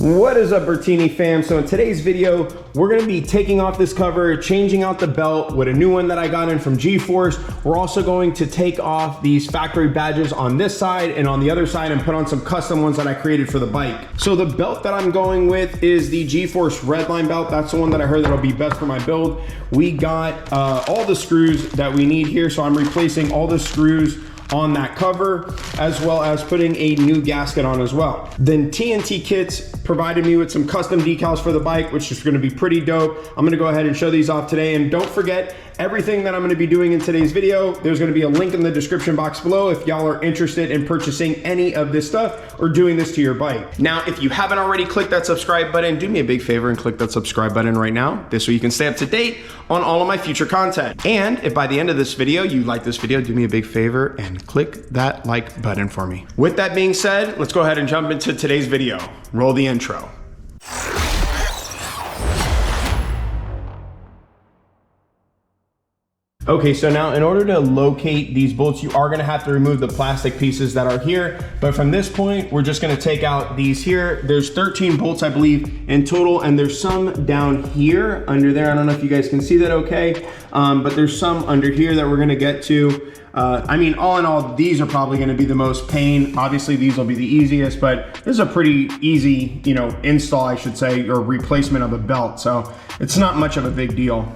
What is up, Bertini fam? So in today's video, we're gonna be taking off this cover, changing out the belt with a new one that I got in from G-Force. We're also going to take off these factory badges on this side and on the other side and put on some custom ones that I created for the bike. So the belt that I'm going with is the G-Force Redline belt. That's the one that I heard that'll be best for my build. We got all the screws that we need here, so I'm replacing all the screws on that cover, as well as putting a new gasket on as well. Then TNT Kits provided me with some custom decals for the bike, which is gonna be pretty dope. I'm gonna go ahead and show these off today. And don't forget, everything that I'm gonna be doing in today's video, there's gonna be a link in the description box below if y'all are interested in purchasing any of this stuff or doing this to your bike. Now, if you haven't already clicked that subscribe button, do me a big favor and click that subscribe button right now. This way you can stay up to date on all of my future content. And if by the end of this video, you like this video, do me a big favor and click that like button for me. With that being said, let's go ahead and jump into today's video. Roll the intro. Okay, so now in order to locate these bolts, you are gonna have to remove the plastic pieces that are here. But from this point, we're just gonna take out these here. There's 13 bolts, I believe, in total, and there's some down here under there. I don't know if you guys can see that okay, but there's some under here that we're gonna get to. I mean, all in all, these are probably gonna be the most pain. Obviously, these will be the easiest, but this is a pretty easy, install, I should say, or replacement of a belt. So it's not much of a big deal.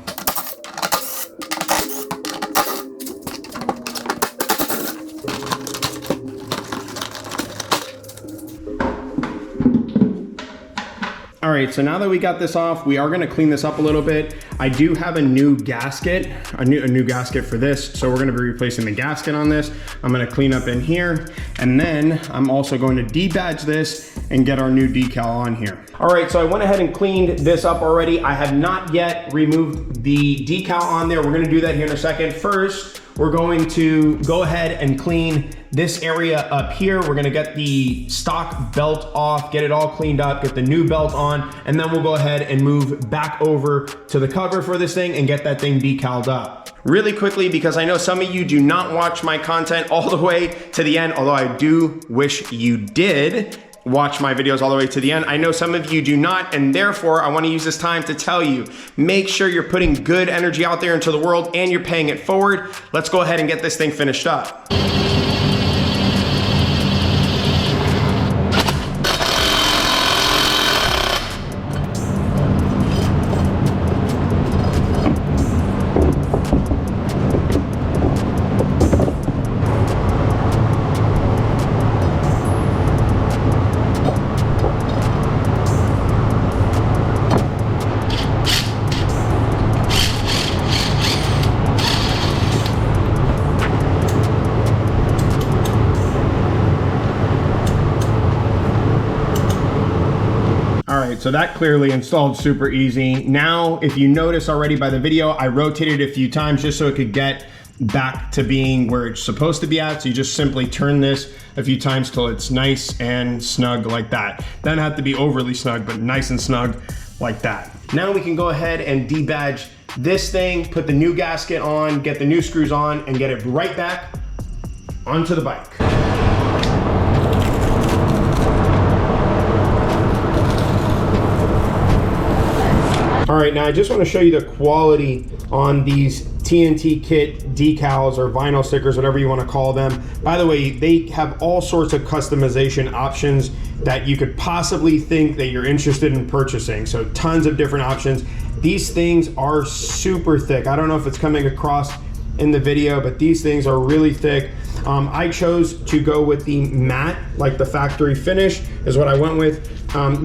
All right, so now that we got this off, we are gonna clean this up a little bit. I do have a new gasket, a new gasket for this, so we're gonna be replacing the gasket on this. I'm gonna clean up in here, and then I'm also going to debadge this and get our new decal on here. All right, so I went ahead and cleaned this up already. I have not yet removed the decal on there. We're gonna do that here in a second. First, we're going to go ahead and clean this area up here. We're gonna get the stock belt off, get it all cleaned up, get the new belt on, and then we'll go ahead and move back over to the cover for this thing and get that thing decaled up. Really quickly, because I know some of you do not watch my content all the way to the end, although I do wish you did watch my videos all the way to the end. I know some of you do not, and therefore I want to use this time to tell you, make sure you're putting good energy out there into the world and you're paying it forward. Let's go ahead and get this thing finished up. So that clearly installed super easy. Now, if you notice already by the video, I rotated it a few times just so it could get back to being where it's supposed to be at. So you just simply turn this a few times till it's nice and snug like that. Doesn't have to be overly snug, but nice and snug like that. Now we can go ahead and debadge this thing, put the new gasket on, get the new screws on, and get it right back onto the bike. All right, now I just want to show you the quality on these TNT Kit decals or vinyl stickers, whatever you want to call them. By the way, they have all sorts of customization options that you could possibly think that you're interested in purchasing. So tons of different options. These things are super thick. I don't know if it's coming across in the video, but these things are really thick. I chose to go with the matte, like the factory finish is what I went with.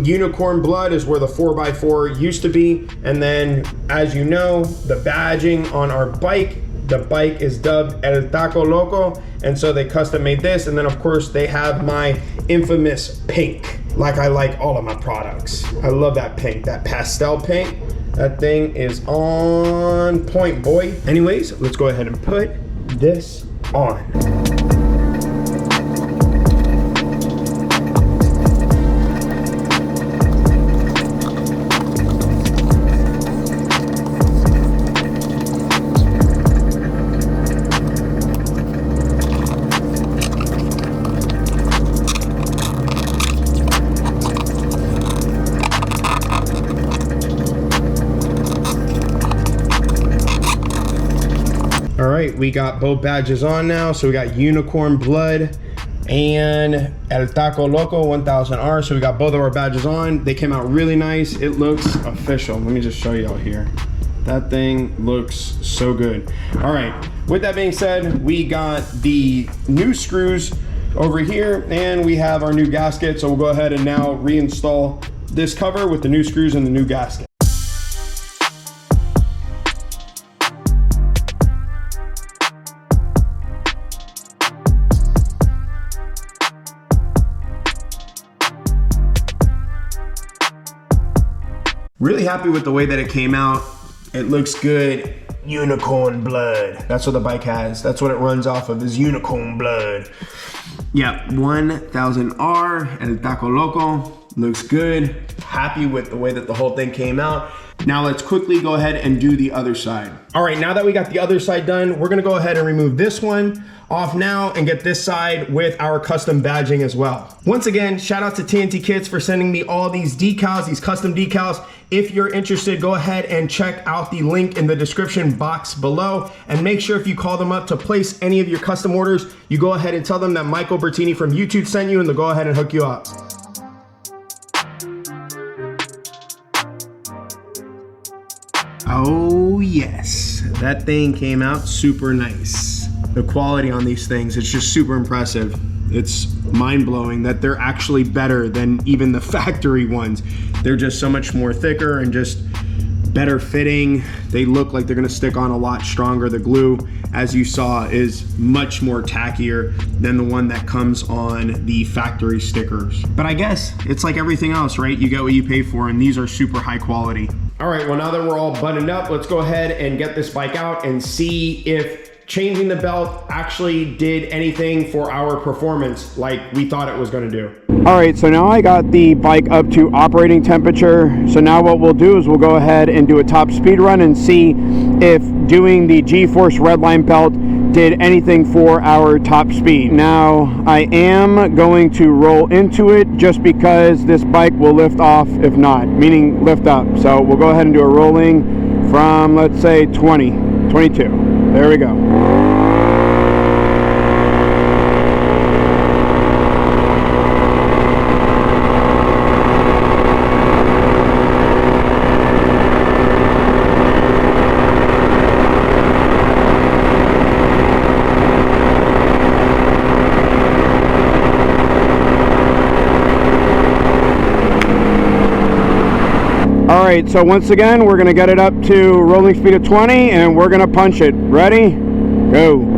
Unicorn blood is where the 4x4 used to be. And then, as you know, the badging on our bike, the bike is dubbed El Taco Loco. And so they custom made this. And then of course they have my infamous pink, like I like all of my products. I love that pink, that pastel pink. That thing is on point, boy. Anyways, let's go ahead and put this on. All right, we got both badges on now. So we got Unicorn Blood and El Taco Loco 1000R. So we got both of our badges on. They came out really nice. It looks official. Let me just show y'all here. That thing looks so good. All right, with that being said, we got the new screws over here and we have our new gasket. So we'll go ahead and now reinstall this cover with the new screws and the new gasket. Really happy with the way that it came out. It looks good. Unicorn blood. That's what the bike has. That's what it runs off of, is unicorn blood. Yeah, 1000R El Taco Loco. Looks good. Happy with the way that the whole thing came out. Now let's quickly go ahead and do the other side. All right, now that we got the other side done, we're gonna go ahead and remove this one off now and get this side with our custom badging as well. Once again, shout out to TNT Kits for sending me all these decals, these custom decals. If you're interested, go ahead and check out the link in the description box below, and make sure if you call them up to place any of your custom orders, you go ahead and tell them that Michael Bertini from YouTube sent you, and they'll go ahead and hook you up. Oh yes, that thing came out super nice. The quality on these things, it's just super impressive. It's mind-blowing that they're actually better than even the factory ones. They're just so much more thicker and just better fitting. They look like they're gonna stick on a lot stronger. The glue, as you saw, is much more tackier than the one that comes on the factory stickers. But I guess it's like everything else, right? You get what you pay for, and these are super high quality. All right, well, now that we're all buttoned up, let's go ahead and get this bike out and see if changing the belt actually did anything for our performance like we thought it was going to do. All right, so now I got the bike up to operating temperature. So now what we'll do is we'll go ahead and do a top speed run and see if doing the G-Force Redline belt did anything for our top speed. Now I am going to roll into it just because this bike will lift off if not, meaning lift up. So we'll go ahead and do a rolling from, let's say 20, 22. There we go. All right, so once again, we're gonna get it up to rolling speed of 20 and we're gonna punch it. Ready? Go.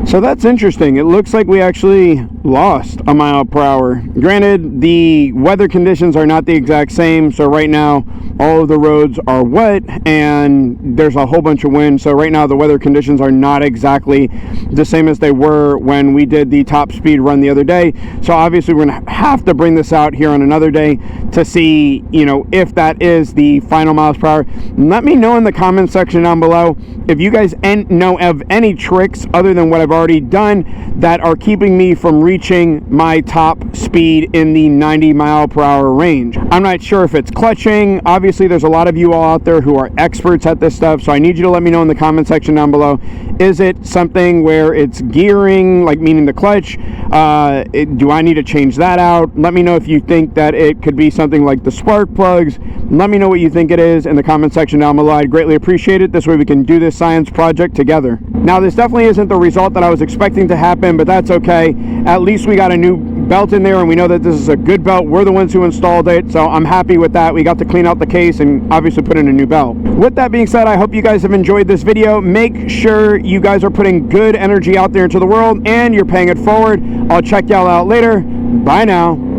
So that's interesting. It looks like we actually lost a mile per hour. Granted, the weather conditions are not the exact same. So right now, all of the roads are wet and there's a whole bunch of wind. So right now, the weather conditions are not exactly the same as they were when we did the top speed run the other day. So obviously, we're gonna have to bring this out here on another day to see, you know, if that is the final miles per hour. Let me know in the comment section down below if you guys know of any tricks other than what I've already done that are keeping me from reaching my top speed in the 90 mile per hour range. I'm not sure if it's clutching. Obviously, there's a lot of you all out there who are experts at this stuff, so I need you to let me know in the comment section down below. Is it something where it's gearing, like meaning the clutch? Do I need to change that out? Let me know if you think that it could be something like the spark plugs. Let me know what you think it is in the comment section down below. I'd greatly appreciate it. This way we can do this science project together. Now, this definitely isn't the result that I was expecting to happen, but that's okay. At least we got a new belt in there and we know that this is a good belt. We're the ones who installed it, so I'm happy with that. We got to clean out the case and obviously put in a new belt. With that being said, I hope you guys have enjoyed this video. Make sure you guys are putting good energy out there into the world and you're paying it forward. I'll check y'all out later. Bye now.